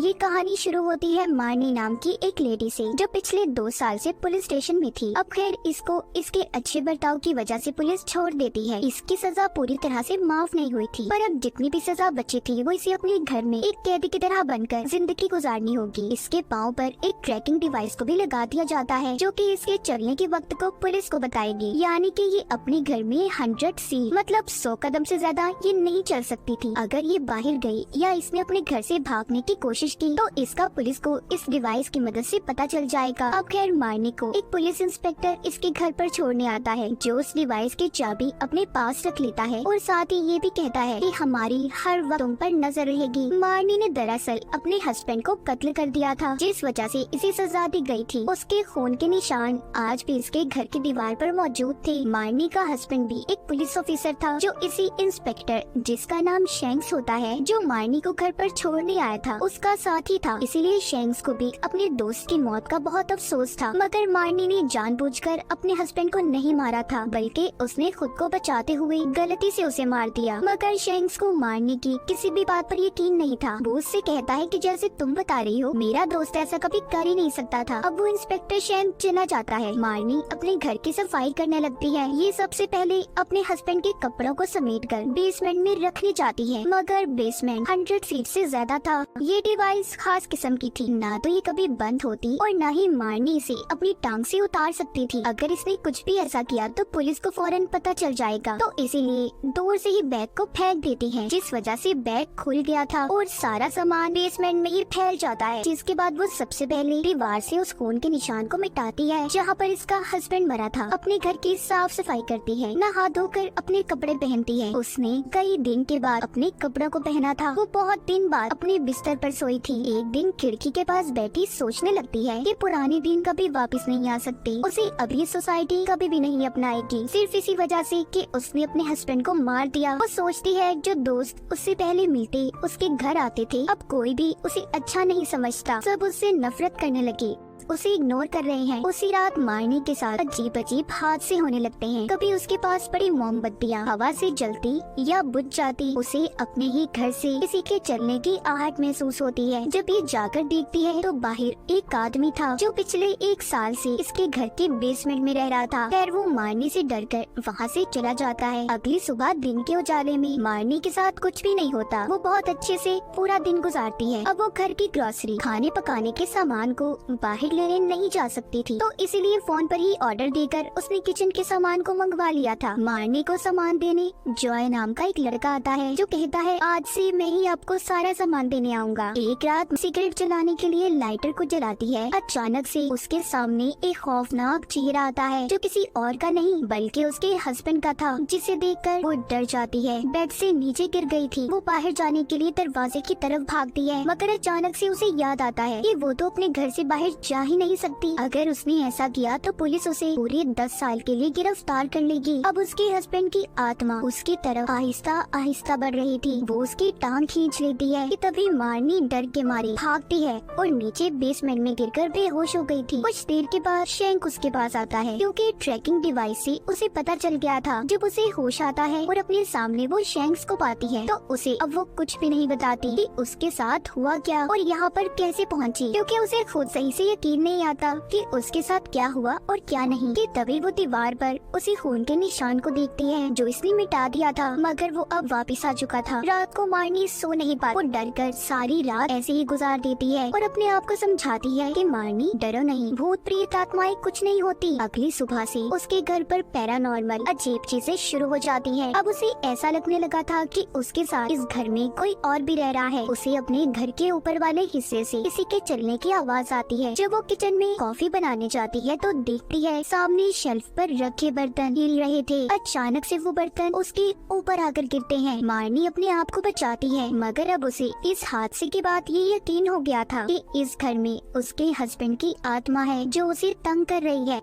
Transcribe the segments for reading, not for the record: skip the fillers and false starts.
ये कहानी शुरू होती है मार्नी नाम की एक लेडी से, जो पिछले 2 साल से पुलिस स्टेशन में थी। अब खैर इसको इसके अच्छे बर्ताव की वजह से पुलिस छोड़ देती है। इसकी सजा पूरी तरह से माफ नहीं हुई थी, पर अब जितनी भी सजा बची थी वो इसे अपने घर में एक कैदी की तरह बनकर जिंदगी गुजारनी होगी। इसके पाँव पर एक ट्रैकिंग डिवाइस को भी लगा दिया जाता है, जो कि इसके चलने के वक्त को पुलिस को बताएगी। यानी कि ये अपने घर में 100 सी मतलब 100 कदम से ज्यादा ये नहीं चल सकती थी। अगर ये बाहर गई या इसने अपने घर से भागने की कोशिश की तो इसका पुलिस को इस डिवाइस की मदद से पता चल जाएगा। अब खैर मार्नी को एक पुलिस इंस्पेक्टर इसके घर पर छोड़ने आता है, जो उस डिवाइस की चाबी अपने पास रख लेता है और साथ ही ये भी कहता है कि हमारी हर वक्त तुम पर नजर रहेगी। मार्नी ने दरअसल अपने हस्बैंड को कत्ल कर दिया था, जिस वजह से इसे सजा दी गई थी। उसके खून के निशान आज भी इसके घर की दीवार पर मौजूद थे। मार्नी का हस्बैंड भी एक पुलिस ऑफिसर था, जो इसी इंस्पेक्टर जिसका नाम शैंक्स होता है, जो मार्नी को घर पर छोड़ने आया था, उसका साथी था। इसीलिए शैंक्स को भी अपने दोस्त की मौत का बहुत अफसोस था। मगर मार्नी ने जानबूझकर अपने हस्बैंड को नहीं मारा था, बल्कि उसने खुद को बचाते हुए गलती से उसे मार दिया। मगर शैंक्स को मार्नी की किसी भी बात पर यकीन नहीं था। वो उससे कहता है कि जैसे तुम बता रही हो, मेरा दोस्त ऐसा कभी कर ही नहीं सकता था। अब वो इंस्पेक्टर शैंक्स चला जाता है। मार्नी अपने घर की सफाई करने लगती है। ये सबसे पहले अपने हस्बैंड के कपड़ों को समेटकर बेसमेंट में रखने जाती है, मगर बेसमेंट 100 फीट से ज्यादा था। ये डिवाइस खास किस्म की थी, ना तो ये कभी बंद होती और ना ही मार्नी इसे अपनी टांग से उतार सकती थी। अगर इसने कुछ भी ऐसा किया तो पुलिस को फौरन पता चल जाएगा, तो इसीलिए दूर से ही बैग को फेंक देती है, जिस वजह से बैग खुल गया था और सारा सामान बेसमेंट में ही फैल जाता है। जिसके बाद वो सबसे पहले दीवार से उस खून के निशान को मिटाती है जहाँ पर इसका हस्बैंड मरा था। अपने घर की साफ सफाई करती है, नहा धोकर अपने कपड़े पहनती है। उसने कई दिन के बाद अपने कपड़ों को पहना था। वो बहुत दिन बाद अपने बिस्तर पर सोई थी। एक दिन खिड़की के पास बैठी सोचने लगती है कि पुराने दिन कभी वापस नहीं आ सकते। उसे अभी सोसाइटी कभी भी नहीं अपनाएगी, सिर्फ इसी वजह से कि उसने अपने हस्बैंड को मार दिया। वो सोचती है जो दोस्त उससे पहले मिलते उसके घर आते थे, अब कोई भी उसे अच्छा नहीं समझता, सब उससे नफरत करने लगे, उसे इग्नोर कर रहे हैं। उसी रात मार्नी के साथ अजीब अजीब हादसे होने लगते हैं। कभी उसके पास पड़ी मोमबत्तियाँ हवा से जलती या बुझ जाती। उसे अपने ही घर से किसी के चलने की आहट महसूस होती है। जब ये जाकर देखती है तो बाहर एक आदमी था, जो पिछले 1 साल से इसके घर के बेसमेंट में रह रहा था। खैर वो मार्नी से डरकर वहाँ से चला जाता है। अगली सुबह दिन के उजाले में मार्नी के साथ कुछ भी नहीं होता। वो बहुत अच्छे से पूरा दिन गुजारती है। अब वो घर की ग्रोसरी, खाने पकाने के सामान को बाहर लेने नहीं जा सकती थी, तो इसीलिए फोन पर ही ऑर्डर देकर उसने किचन के सामान को मंगवा लिया था। मार्नी को सामान देने जॉय नाम का एक लड़का आता है, जो कहता है आज से मैं ही आपको सारा सामान देने आऊंगा। एक रात सिगरेट जलाने के लिए लाइटर को जलाती है। अचानक से उसके सामने एक खौफनाक चेहरा आता है, जो किसी और का नहीं बल्कि उसके हस्बैंड का था, जिसे देखकर वो डर जाती है। बेड से नीचे गिर गई थी। वो बाहर जाने के लिए दरवाजे की तरफ भागती है, मगर अचानक से उसे याद आता है कि वो तो अपने घर से बाहर जा ही नहीं सकती। अगर उसने ऐसा किया तो पुलिस उसे पूरे 10 साल के लिए गिरफ्तार कर लेगी। अब उसके हस्बैंड की आत्मा उसकी तरफ आहिस्ता आहिस्ता बढ़ रही थी। वो उसकी टांग खींच लेती है कि तभी मार्नी डर के मारे भागती है और नीचे बेसमेंट में गिरकर बेहोश हो गई थी। कुछ देर के बाद शैंक उसके पास आता है, क्योंकि ट्रैकिंग डिवाइस से उसे पता चल गया था। जब उसे होश आता है और अपने सामने वो शैंक्स को पाती है, तो उसे अब वो कुछ भी नहीं बताती कि उसके साथ हुआ क्या और यहाँ पर कैसे पहुँची, क्योंकि उसे खुद सही से यकीन नहीं आता कि उसके साथ क्या हुआ और क्या नहीं। कि तभी वो दीवार पर उसी खून के निशान को देखती है, जो इसने मिटा दिया था, मगर वो अब वापस आ चुका था। रात को मार्नी सो नहीं पाती। वो डरकर सारी रात ऐसे ही गुजार देती है और अपने आप को समझाती है कि मार्नी डरो नहीं, भूत प्रेत आत्माएं कुछ नहीं होती। अगली सुबह से उसके घर पर पैरानॉर्मल अजीब चीजें शुरू हो जाती है। अब उसे ऐसा लगने लगा था कि उसके साथ इस घर में कोई और भी रह रहा है। उसे अपने घर के ऊपर वाले हिस्से से किसी के चलने की आवाज आती है। जब वो किचन में कॉफी बनाने जाती है तो देखती है सामने शेल्फ पर रखे बर्तन हिल रहे थे। अचानक से वो बर्तन उसके ऊपर आकर गिरते हैं। मार्नी अपने आप को बचाती है, मगर अब उसे इस हादसे के बाद ये यकीन हो गया था कि इस घर में उसके हस्बैंड की आत्मा है, जो उसे तंग कर रही है।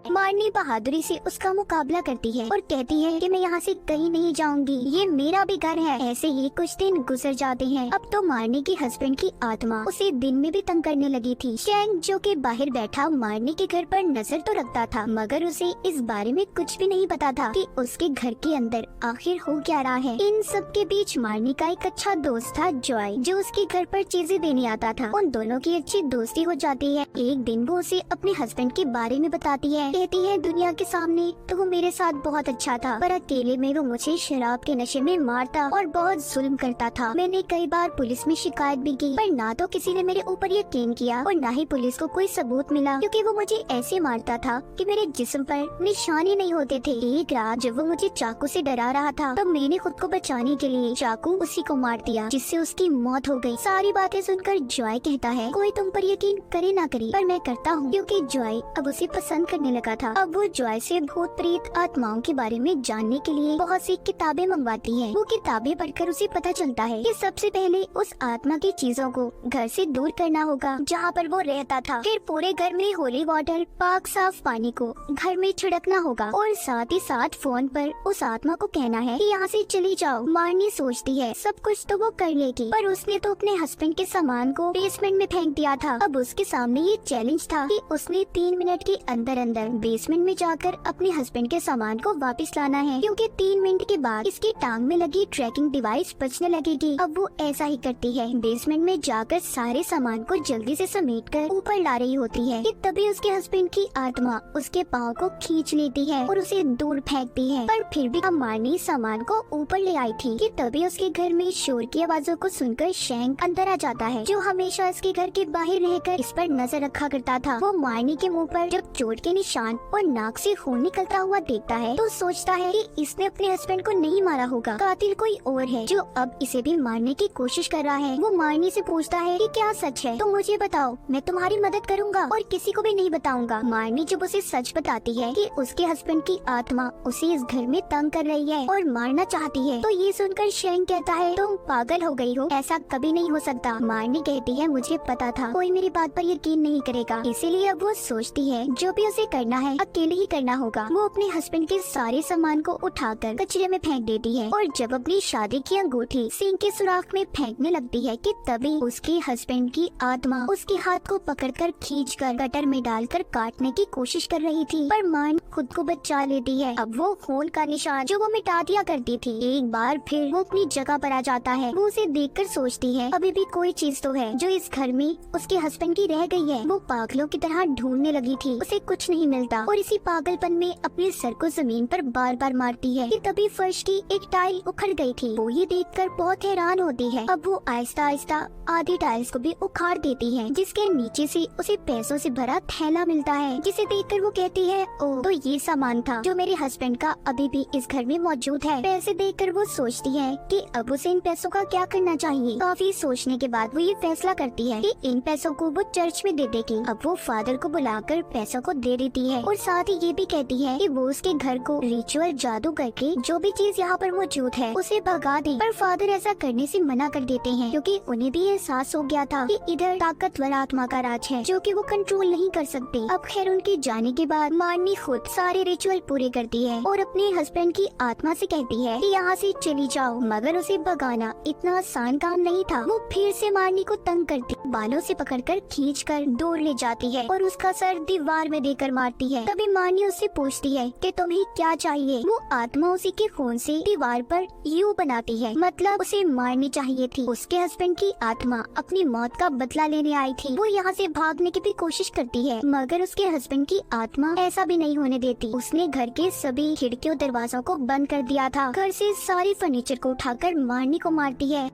मारनी बहादुरी से उसका मुकाबला करती है और कहती है कि मैं यहाँ से कहीं नहीं जाऊंगी, ये मेरा भी घर है। ऐसे ही कुछ दिन गुजर जाते हैं। अब तो मारनी के हस्बैंड की आत्मा उसे दिन में भी तंग करने लगी थी। शैंक जो कि बाहर बैठा मारनी के घर पर नजर तो रखता था, मगर उसे इस बारे में कुछ भी नहीं पता था कि उसके घर के अंदर आखिर हो क्या रहा है। इन सब के बीच मारनी का एक अच्छा दोस्त था जॉय, जो उसके घर पर चीजें देने आता था। उन दोनों की अच्छी दोस्ती हो जाती है। एक दिन वो उसे अपने हस्बैंड के बारे में बताती है। कहती है दुनिया के सामने तो वो मेरे साथ बहुत अच्छा था, पर अकेले में वो मुझे शराब के नशे में मारता और बहुत जुल्म करता था। मैंने कई बार पुलिस में शिकायत भी की, पर ना तो किसी ने मेरे ऊपर यकीन किया और ना ही पुलिस को कोई सबूत मिला, क्योंकि वो मुझे ऐसे मारता था कि मेरे जिस्म पर निशान ही नहीं होते थे। एक रात जब वो मुझे चाकू से डरा रहा था, तब मैंने खुद को बचाने के लिए चाकू उसी को मार दिया, जिससे उसकी मौत हो गई। सारी बातें सुनकर जॉय कहता है कोई तुम पर यकीन करे ना करे, पर मैं करता हूँ, क्योंकि जॉय अब उसे पसंद करने लगा था। अब वो जॉय से भूत प्रेत आत्माओं के बारे में जानने के लिए बहुत सी किताबें मंगवाती है। वो किताबें पढ़कर उसे पता चलता है कि सबसे पहले उस आत्मा की चीजों को घर से दूर करना होगा जहाँ पर वो रहता था। फिर पूरे घर में होली वाटर, पाक साफ पानी को घर में छिड़कना होगा और साथ ही साथ फोन पर उस आत्मा को कहना है कि यहाँ से चली जाओ। मारनी सोचती है सब कुछ तो वो कर लेगी, पर उसने तो अपने हस्बैंड के सामान को बेसमेंट में फेंक दिया था। अब उसके सामने ये चैलेंज था कि उसने 3 मिनट के अंदर अंदर बेसमेंट में जाकर अपने हस्बैंड के सामान को वापस लाना है, क्योंकि 3 मिनट के बाद इसकी टांग में लगी ट्रैकिंग डिवाइस बचने लगेगी। अब वो ऐसा ही करती है, बेसमेंट में जाकर सारे सामान को जल्दी से समेटकर ऊपर ला रही होती है कि तभी उसके हस्बैंड की आत्मा उसके पाँव को खींच लेती है और उसे दूर फेंकती है। पर फिर भी अब मारनी सामान को ऊपर ले आई थी कि तभी उसके घर में शोर की आवाजों को सुनकर शैंक अंदर आ जाता है, जो हमेशा इसके घर के बाहर रहकर इस पर नजर रखा करता था। वो मारनी के मुंह पर जब चोट के निशान और नाक से खून निकलता हुआ देखता है तो सोचता है कि इसने अपने हस्बैंड को नहीं मारा होगा, कातिल कोई और है जो अब इसे भी मारने की कोशिश कर रहा है। वो मारनी से पूछता है कि क्या सच है, तो मुझे बताओ, मैं तुम्हारी मदद करूंगा और किसी को भी नहीं बताऊंगा। मारनी जब उसे सच बताती है कि उसके हस्बैंड की आत्मा उसे इस घर में तंग कर रही है और मारना चाहती है, तो ये सुनकर शैंक कहता है तुम पागल हो गई हो, ऐसा कभी नहीं हो सकता। मारनी कहती है मुझे पता था कोई मेरी बात पर यकीन नहीं करेगा, इसीलिए अब वो सोचती है जो भी उसे करना है अकेले ही करना होगा। वो अपने हस्बैंड के सारे सामान को उठाकर कचरे में फेंक देती है और जब अपनी शादी की अंगूठी सिंक के सुराख में फेंकने लगती है कि तभी उसके हस्बैंड की आत्मा उसके हाथ को पकड़कर खींचकर गटर में डालकर काटने की कोशिश कर रही थी, पर मान खुद को बचा लेती है। अब वो खून का निशान जो वो मिटा दिया करती थी एक बार फिर वो अपनी जगह पर आ जाता है। वो उसे देखकर सोचती है अभी भी कोई चीज तो है जो इस घर में उसके हस्बैंड की रह गई है। वो पागलों की तरह ढूंढने लगी थी, उसे कुछ नहीं मिलता और इसी पागलपन में अपने सर को जमीन पर बार बार मारती है कि तभी फर्श की एक टाइल उखड़ गई थी। वो ये देखकर बहुत हैरान होती है। अब वो आहिस्ता आहिस्ता आधी टाइल्स को भी उखाड़ देती है, जिसके नीचे से उसे पैसों से भरा थैला मिलता है, जिसे देखकर वो कहती है ओह, तो ये सामान था जो मेरे हस्बैंड का अभी भी इस घर में मौजूद है। पैसे देखकर वो सोचती है कि अब उसे इन पैसों का क्या करना चाहिए। काफी सोचने के बाद वो ये फैसला करती है कि इन पैसों को वो चर्च में दे देगी। अब वो फादर को बुलाकर पैसों को दे देती है और साथ ही ये भी कहती है कि वो उसके घर को रिचुअल जादू करके जो भी चीज यहाँ पर मौजूद है उसे भगा दे। पर फादर ऐसा करने से मना कर देते हैं, क्योंकि उन्हें भी एहसास हो गया था कि इधर ताकतवर आत्मा का राज है जो कि वो कंट्रोल नहीं कर सकते। अब खैर उनके जाने के बाद मारनी खुद सारे रिचुअल पूरे करती है और अपने हस्बैंड की आत्मा से कहती है कि यहाँ से चली जाओ, मगर उसे भगाना इतना आसान काम नहीं था। वो फिर से मारनी को तंग करती, बालों से पकड़कर खींचकर दूर ले जाती है और उसका सर दीवार में देकर मारती है। तभी मारनी उससे पूछती है कि तुम्हें क्या चाहिए। वो आत्मा उसी के खून से दीवार पर यू बनाती है, मतलब उसे मारनी चाहिए थी। उसके हस्बैंड की आत्मा अपनी मौत का बदला लेने आई थी। वो यहाँ से भागने की भी कोशिश करती है, मगर उसके हस्बैंड की आत्मा ऐसा भी नहीं होने देती। उसने घर के सभी खिड़कियों दरवाजों को बंद कर दिया था। घर से सारे फर्नीचर को उठाकर मारनी को मारती है।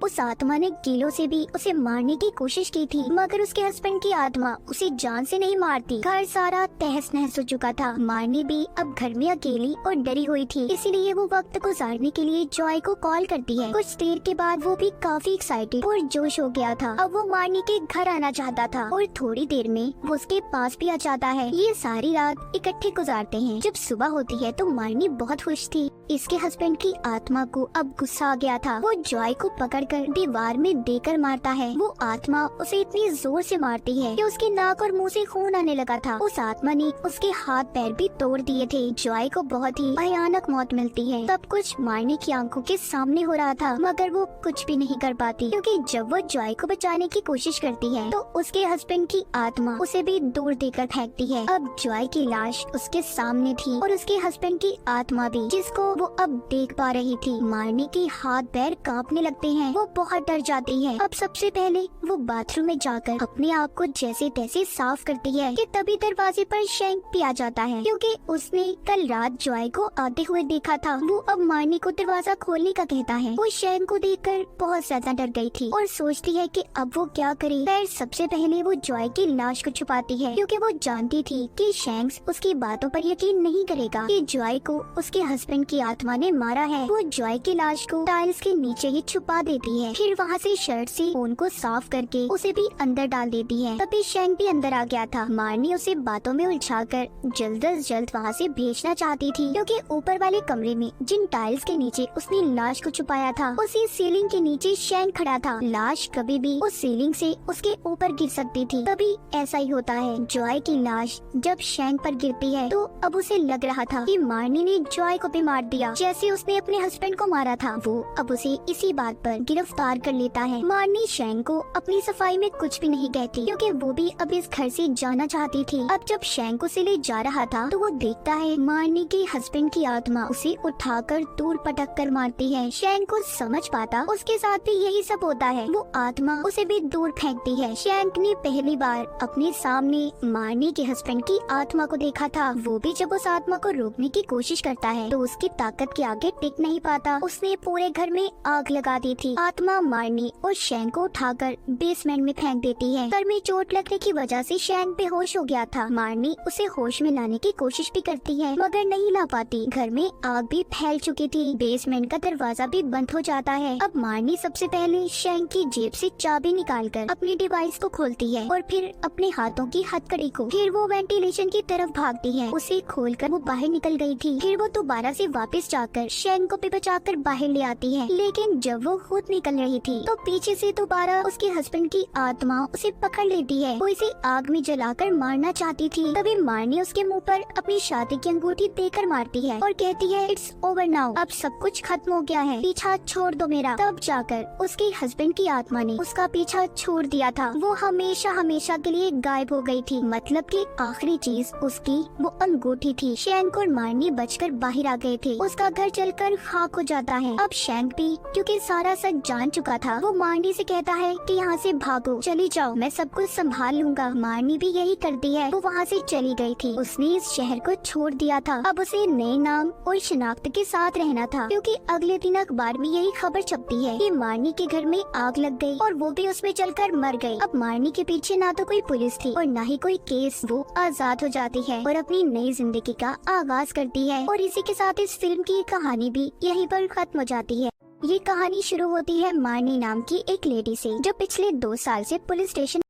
उस आत्मा ने कीलों से भी उसे मारने की कोशिश की थी, मगर उसके हस्बैंड की आत्मा उसे जान से नहीं मारती। घर सारा तहस नहस हो चुका था। मारनी भी अब घर में अकेली और डरी हुई थी, इसीलिए वो वक्त गुजारने के लिए जॉय को कॉल करती है। कुछ देर के बाद वो भी काफी एक्साइटेड और जोश हो गया था। अब वो मारनी के घर आना चाहता था और थोड़ी देर में वो उसके पास भी आ जाता है। ये सारी रात इकट्ठे गुजारते हैं। जब सुबह होती है तो मारनी बहुत खुश थी, इसके हस्बैंड की आत्मा को अब गुस्सा आ गया था। वो जॉय को पकड़कर दीवार में देकर मारता है। वो आत्मा उसे इतनी जोर से मारती है कि उसकी नाक और मुंह से खून आने लगा था। उस आत्मा ने उसके हाथ पैर भी तोड़ दिए थे। जॉय को बहुत ही भयानक मौत मिलती है। सब कुछ मारनी की आंखों के सामने हो रहा था, मगर वो कुछ भी नहीं कर पाती, क्योंकि जब वो जॉय को बचाने की कोशिश करती है तो उसके हस्बैंड की आत्मा उसे भी दूर देकर फेंकती है। अब जॉय की लाश उसके सामने थी और उसके हस्बैंड की आत्मा भी, जिसको वो अब देख पा रही थी। मारने की हाथ पैर कांपने लगते हैं। वो बहुत डर जाती है। अब सबसे पहले वो बाथरूम में जाकर अपने आप को जैसे तैसे साफ करती है कि तभी दरवाजे पर शैंक भी आ जाता है, क्योंकि उसने कल रात जॉय को आते हुए देखा था। वो अब मारने को दरवाजा खोलने का कहता है। वो शैंक को देखकर बहुत ज्यादा डर गई थी और सोचती है कि अब वो क्या करे। फिर सबसे पहले वो जॉय की लाश को छुपाती है, क्योंकि वो जानती थी कि शैंक्स उसकी बातों पर यकीन नहीं करेगा कि जॉय को उसके हस्बैंड की आत्मा ने मारा है। वो जॉय की लाश को टाइल्स के नीचे ही छुपा देती है। फिर वहाँ से शर्ट से खून को साफ करके उसे भी अंदर डाल देती है। तभी शैंक भी अंदर आ गया था। मारनी उसे बातों में उलझाकर जल्द अज जल्द वहाँ से भेजना चाहती थी, क्योंकि ऊपर वाले कमरे में जिन टाइल्स के नीचे उसने लाश को छुपाया था, उसी सीलिंग के नीचे शैंक खड़ा था। लाश कभी भी उस सीलिंग से उसके ऊपर गिर सकती थी। तभी ऐसा ही होता है। जॉय की लाश जब शैंक पर गिरती है तो अब उसे लग रहा था कि मारनी ने जॉय को भी मार दिया, जैसे उसने अपने हस्बैंड को मारा था। वो अब उसे इसी बात पर गिरफ्तार कर लेता है। मारनी शैंक को अपनी सफाई में कुछ भी नहीं कहती, क्योंकि वो भी अब इस घर से जाना चाहती थी। अब जब शैंक उसे ले जा रहा था तो वो देखता है मारनी के हस्बैंड की आत्मा उसे उठाकर दूर पटक कर मारती है। शैंक को समझ पाता उसके साथ भी यही सब होता है। वो आत्मा उसे भी दूर फेंकती है। शैंक ने पहली बार अपने सामने मारनी के हस्बैंड की आत्मा को देखा था। वो भी जब उस आत्मा को रोकने की कोशिश करता है तो उसकी ताकत के आगे टिक नहीं पाता। उसने पूरे घर में आग लगा दी थी। आत्मा मारनी और शैंक को उठाकर बेसमेंट में फेंक देती है। सर में चोट लगने की वजह से शैंक बेहोश हो गया था। मारनी उसे होश में लाने की कोशिश भी करती है, मगर नहीं ला पाती। घर में आग भी फैल चुकी थी। बेसमेंट का दरवाजा भी बंद हो जाता है। अब मारनी सबसे पहले शैंक की जेब से चाबी निकालकर अपनी डिवाइस को खोलती है और फिर अपने हाथों की हथकड़ी को। फिर वो वेंटिलेशन की तरफ भागती है। उसे खोलकर वो बाहर निकल गई थी। फिर वो दोबारा से वापस जाकर शैंक को भी बचाकर बाहर ले आती है। लेकिन जब वो खुद निकल रही थी तो पीछे से दोबारा उसके हस्बैंड की आत्मा उसे पकड़ लेती है। वो इसे आग में जलाकर मारना चाहती थी। तभी मारनी उसके मुंह पर अपनी शादी की अंगूठी देकर मारती है और कहती है इट्स ओवर नाउ, अब सब कुछ खत्म हो गया है, पीछा छोड़ दो मेरा। तब जाकर उसके हस्बैंड की आत्मा ने उसका पीछा छोड़ दिया था। वो हमेशा हमेशा के लिए गायब हो गई थी। मतलब कि आखिरी चीज उसकी वो अंगूठी थी। शैंक और मारनी बचकर बाहर आ गए थे। उसका घर जलकर खाक हो जाता है। अब शैंक भी क्योंकि सारा सच जान चुका था, वो मारनी से कहता है कि यहाँ से भागो, चली जाओ, मैं सब कुछ संभाल लूंगा। मारनी भी यही करती है। वो वहाँ से चली गई थी। उसने इस शहर को छोड़ दिया था। अब उसे नए नाम और शिनाख्त के साथ रहना था, क्योंकि अगले दिन अखबार में यही खबर छपती है कि मारनी के घर में आग लग गई और वो भी उसमें जलकर मर गई। अब मारनी के पीछे ना तो कोई पुलिस थी और ना ही कोई केस। वो आजाद हो जाती है और अपनी नई जिंदगी का आगाज करती है। और इसी के साथ इस फिल्म की कहानी भी यहीं पर खत्म हो जाती है। ये कहानी शुरू होती है मारनी नाम की एक लेडी से, जो पिछले 2 साल से पुलिस स्टेशन